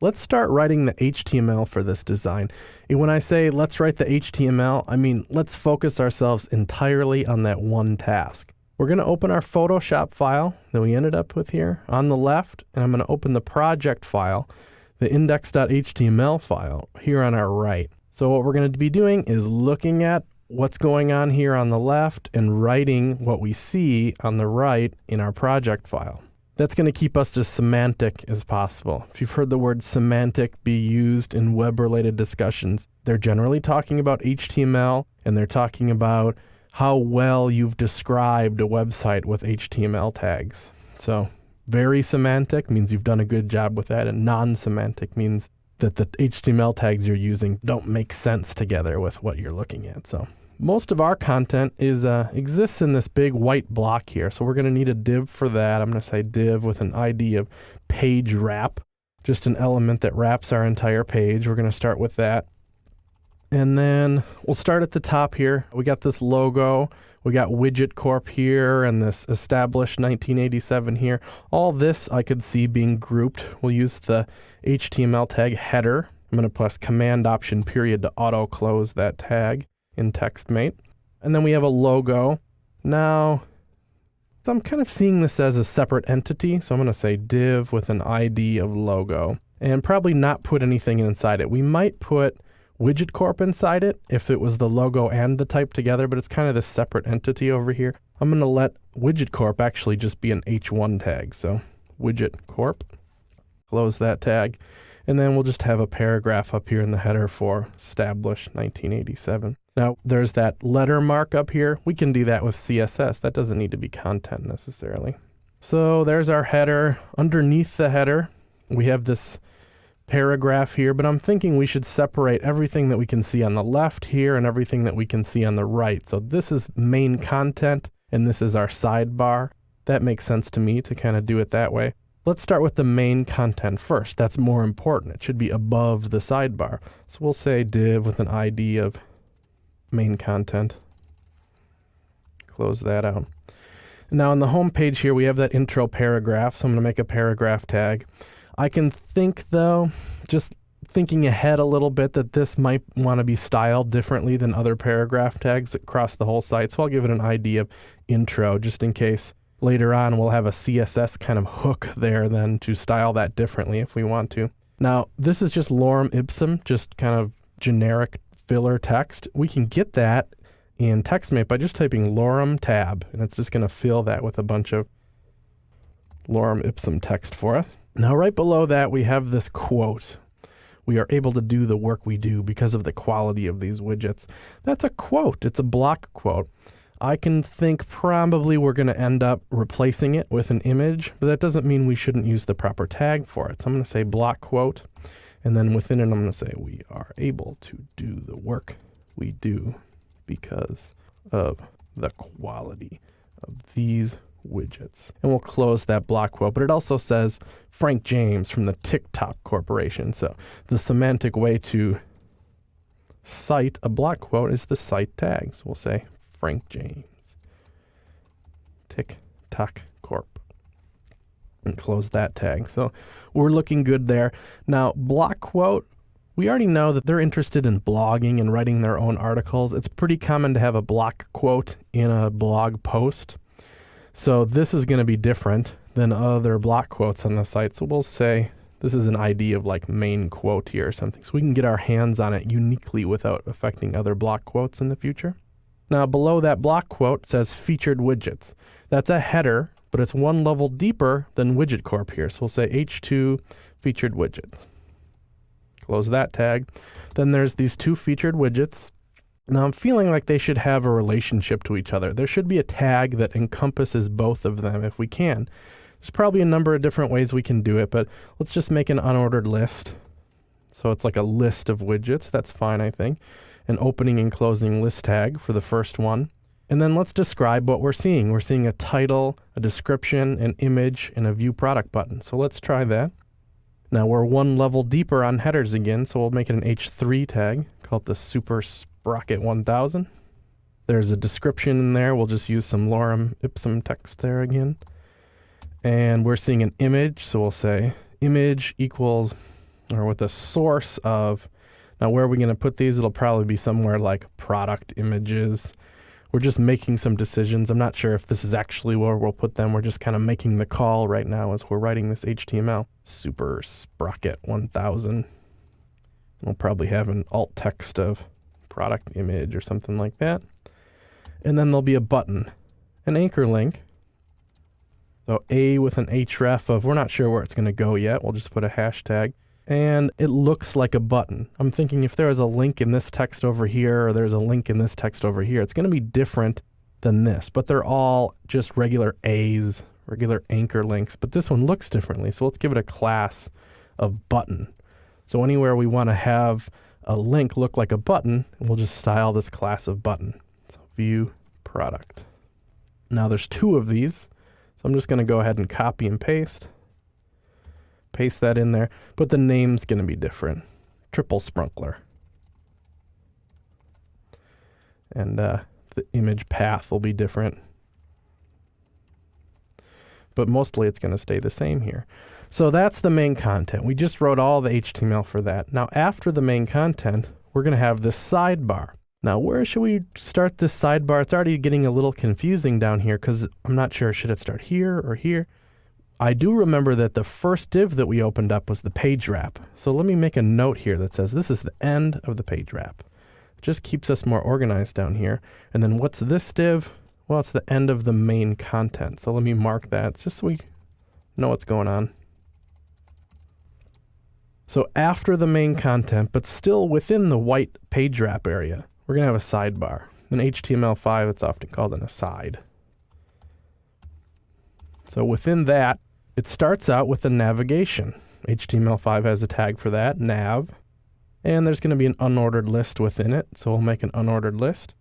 Let's start writing the HTML for this design. And when I say let's write the HTML, I mean let's focus ourselves entirely on that one task. We're going to open our Photoshop file that we ended up with here on the left, and I'm going to open the project file, the index.html file, here on our right. So what we're going to be doing is looking at what's going on here on the left and writing what we see on the right in our project file. That's going to keep us as semantic as possible. If you've heard the word semantic be used in web-related discussions, they're generally talking about HTML, and they're talking about how well you've described a website with HTML tags. So very semantic means you've done a good job with that, and non-semantic means that the HTML tags you're using don't make sense together with what you're looking at. So most of our content exists in this big white block here. So we're going to need a div for that. I'm going to say div with an ID of page wrap, just an element that wraps our entire page. We're going to start with that. And then we'll start at the top here. We got this logo. We got Widget Corp here and this established 1987 here. All this I could see being grouped. We'll use the HTML tag header. I'm going to press Command Option period to auto close that tag in TextMate. And then we have a logo. Now, I'm kind of seeing this as a separate entity, so I'm going to say div with an ID of logo, and probably not put anything inside it. We might put Widget Corp inside it if it was the logo and the type together, but it's kind of this separate entity over here. I'm going to let Widget Corp actually just be an H1 tag. So Widget Corp, close that tag. And then we'll just have a paragraph up here in the header for established 1987. Now, there's that letter mark up here. We can do that with CSS. That doesn't need to be content necessarily. So there's our header. Underneath the header, we have this paragraph here, but I'm thinking we should separate everything that we can see on the left here and everything that we can see on the right. So this is main content, and this is our sidebar. That makes sense to me to kind of do it that way. Let's start with the main content first. That's more important. It should be above the sidebar. So we'll say div with an ID of main content. Close that out. Now on the home page here, we have that intro paragraph. So I'm going to make a paragraph tag. I can think, though, just thinking ahead a little bit, that this might want to be styled differently than other paragraph tags across the whole site. So I'll give it an ID of intro, just in case later on we'll have a CSS kind of hook there then to style that differently if we want to. Now, this is just lorem ipsum, just kind of generic filler text. We can get that in TextMate by just typing lorem tab, and it's just going to fill that with a bunch of lorem ipsum text for us. Now, right below that, we have this quote. We are able to do the work we do because of the quality of these widgets. That's a quote. It's a block quote. I can think probably we're going to end up replacing it with an image, but that doesn't mean we shouldn't use the proper tag for it. So I'm going to say block quote, and then within it, I'm going to say we are able to do the work we do because of the quality of these widgets. And we'll close that block quote, but it also says Frank James from the TikTok Corporation. So the semantic way to cite a block quote is the cite tag. So we'll say Frank James, TikTok Corp, and close that tag. So we're looking good there. Now, block quote, we already know that they're interested in blogging and writing their own articles. It's pretty common to have a block quote in a blog post. So this is going to be different than other block quotes on the site. So we'll say this is an ID of like main quote here or something. So we can get our hands on it uniquely without affecting other block quotes in the future. Now below that block quote says featured widgets. That's a header, but it's one level deeper than Widget Corp here. So we'll say H2 featured widgets. Close that tag. Then there's these two featured widgets. Now I'm feeling like they should have a relationship to each other. There should be a tag that encompasses both of them if we can. There's probably a number of different ways we can do it, but let's just make an unordered list. So it's like a list of widgets. That's fine, I think. An opening and closing list tag for the first one. And then let's describe what we're seeing. We're seeing a title, a description, an image, and a view product button. So let's try that. Now we're one level deeper on headers again, so we'll make it an H3 tag, call it the Super Sprocket 1000. There's a description in there. We'll just use some lorem ipsum text there again. And we're seeing an image, so we'll say image equals, or with a source of, now where are we going to put these? It'll probably be somewhere like product images. We're just making some decisions. I'm not sure if this is actually where we'll put them. We're just kind of making the call right now as we're writing this HTML. Super Sprocket 1000. We'll probably have an alt text of product image or something like that. And then there'll be a button, an anchor link. So A with an href of, we're not sure where it's going to go yet. We'll just put a hashtag. And it looks like a button. I'm thinking if there is a link in this text over here, or there's a link in this text over here, it's going to be different than this. But they're all just regular A's, regular anchor links. But this one looks differently. So let's give it a class of button. So anywhere we want to have a link look like a button, we'll just style this class of button. So view product. Now there's two of these. So I'm just going to go ahead and copy and paste. Paste that in there, but the name's going to be different. Triple Sprunkler. And the image path will be different. But mostly it's going to stay the same here. So that's the main content. We just wrote all the HTML for that. Now after the main content, we're going to have this sidebar. Now where should we start this sidebar? It's already getting a little confusing down here because I'm not sure, should it start here or here? I do remember that the first div that we opened up was the page wrap. So let me make a note here that says this is the end of the page wrap. It just keeps us more organized down here. And then what's this div? Well, it's the end of the main content. So let me mark that just so we know what's going on. So after the main content, but still within the white page wrap area, we're going to have a sidebar. In HTML5, it's often called an aside. So within that, it starts out with the navigation. HTML5 has a tag for that, nav. And there's going to be an unordered list within it. So we'll make an unordered list.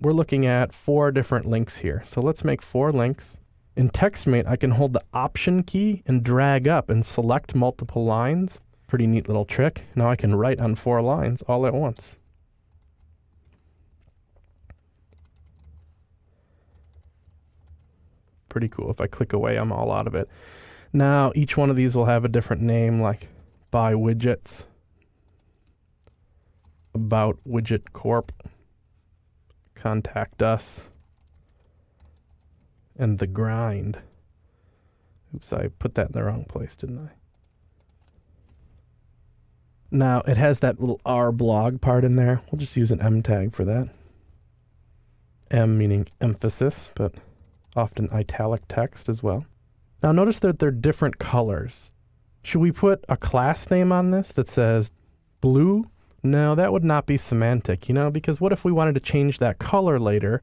We're looking at 4 different links here. So let's make 4 links. In TextMate, I can hold the Option key and drag up and select multiple lines. Pretty neat little trick. Now I can write on 4 lines all at once. Pretty cool. If I click away, I'm all out of it. Now, each one of these will have a different name, like Buy Widgets, About Widget Corp, Contact Us, and The Grind. Oops, I put that in the wrong place, didn't I? Now, it has that little R blog part in there. We'll just use an M tag for that. M meaning emphasis, but often italic text as well. Now notice that they're different colors. Should we put a class name on this that says blue? No, that would not be semantic, because what if we wanted to change that color later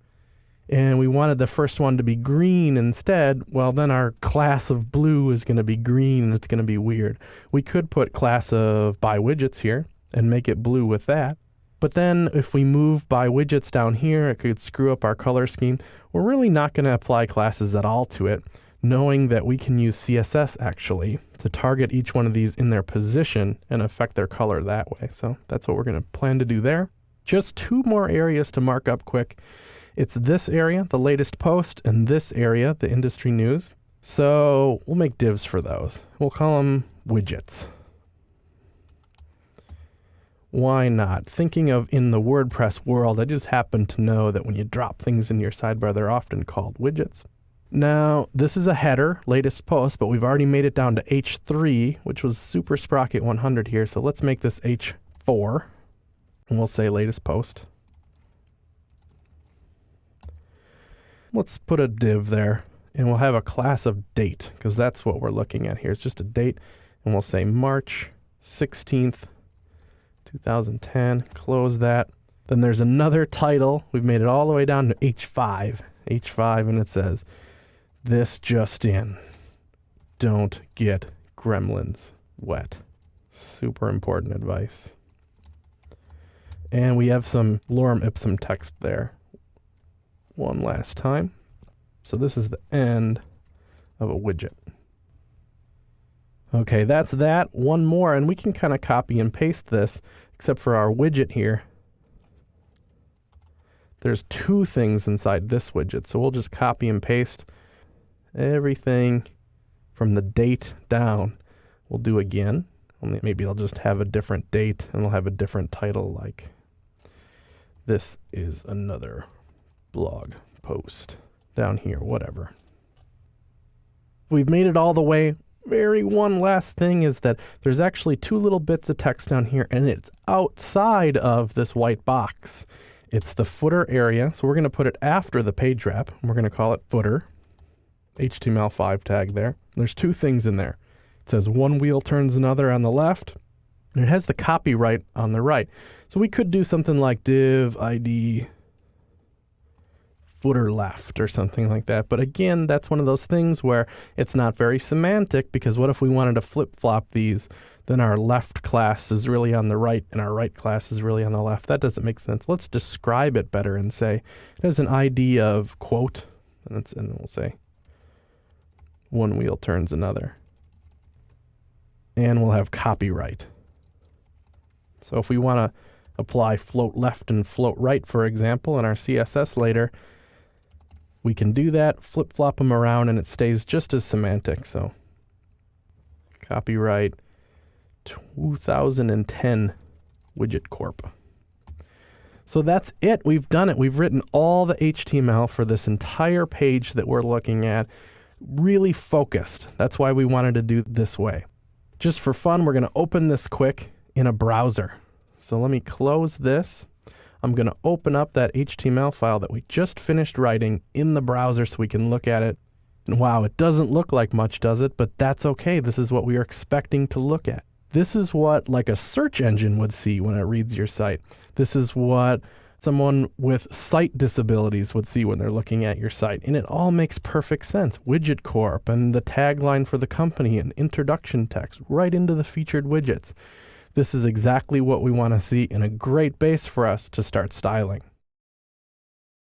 and we wanted the first one to be green instead? Well, then our class of blue is going to be green and it's going to be weird. We could put class of Buy Widgets here and make it blue with that. But then if we move Buy Widgets down here, it could screw up our color scheme. We're really not going to apply classes at all to it, knowing that we can use CSS actually to target each one of these in their position and affect their color that way. So that's what we're going to plan to do there. Just 2 more areas to mark up quick. It's this area, the latest post, and this area, the industry news. So we'll make divs for those. We'll call them widgets. Why not? Thinking of in the WordPress world, I just happen to know that when you drop things in your sidebar, they're often called widgets. Now, this is a header, latest post, but we've already made it down to H3, which was Super Sprocket 100 here. So let's make this H4, and we'll say latest post. Let's put a div there, and we'll have a class of date, because that's what we're looking at here. It's just a date, and we'll say March 16th, 2010, close that. Then there's another title. We've made it all the way down to H5, and it says, this just in, don't get gremlins wet. Super important advice. And we have some lorem ipsum text there. One last time. So this is the end of a widget. Okay, that's that. One more, and we can kind of copy and paste this, except for our widget here. There's 2 things inside this widget, so we'll just copy and paste everything from the date down. We'll do again. Only maybe I'll just have a different date and we'll have a different title, like this is another blog post down here, whatever. We've made it all the way. One last thing is that there's actually 2 little bits of text down here, and it's outside of this white box. It's the footer area, so we're going to put it after the page wrap, and we're going to call it footer. HTML5 tag there. There's 2 things in there. It says one wheel turns another on the left, and it has the copyright on the right. So we could do something like div ID footer left or something like that. But again, that's one of those things where it's not very semantic, because what if we wanted to flip-flop these? Then our left class is really on the right and our right class is really on the left. That doesn't make sense. Let's describe it better and say it has an ID of quote, and then we'll say one wheel turns another. And we'll have copyright. So if we want to apply float left and float right, for example, in our CSS later, we can do that, flip-flop them around, and it stays just as semantic. So copyright 2010 Widget Corp. So that's it. We've done it. We've written all the HTML for this entire page that we're looking at. Really focused. That's why we wanted to do this way. Just for fun, we're going to open this quick in a browser. So let me close this. I'm going to open up that HTML file that we just finished writing in the browser so we can look at it. And wow, it doesn't look like much, does it? But that's okay. This is what we are expecting to look at. This is what like a search engine would see when it reads your site. This is what someone with sight disabilities would see when they're looking at your site. And it all makes perfect sense. Widget Corp and the tagline for the company and introduction text right into the featured widgets. This is exactly what we want to see and a great base for us to start styling.